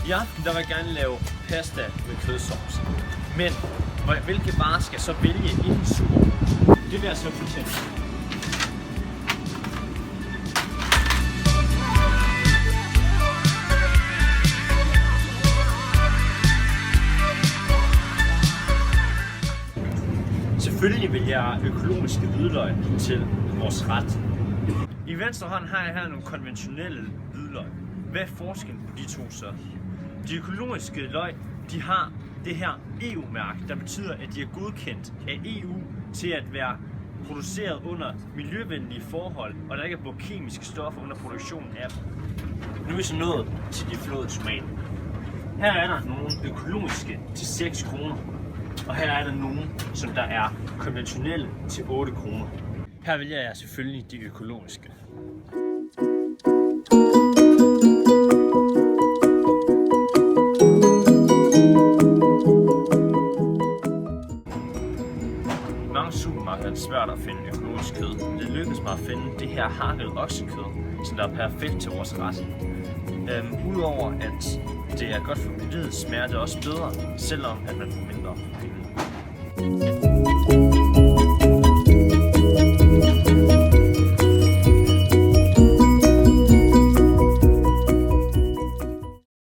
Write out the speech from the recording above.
I aften der vil jeg gerne lave pasta med kødsovs. Men hvilke varer skal jeg så vælge inden super? Det vil jeg så fortælle. Selvfølgelig vil jeg økologiske hvidløg til vores ret. I venstre hånd har jeg her nogle konventionelle hvidløg. Hvad er forskellen på de to så? De økologiske løg, de har det her EU-mærke, der betyder, at de er godkendt af EU til at være produceret under miljøvenlige forhold, og der ikke er brugt kemiske stoffer under produktionen af dem. Nu er vi så nået til de flåede tomater. Her er der nogle økologiske til 6 kroner, og her er der nogle, som der er konventionelle til 8 kroner. Her vælger jeg selvfølgelig de økologiske. I mange supermarkeder er det svært at finde økologisk kød, men det lykkedes mig at finde det her hakket oksekød, som der er perfekt til vores ret. Udover at det er godt for miljøet, smager det også bedre, selvom at man får mindre penge.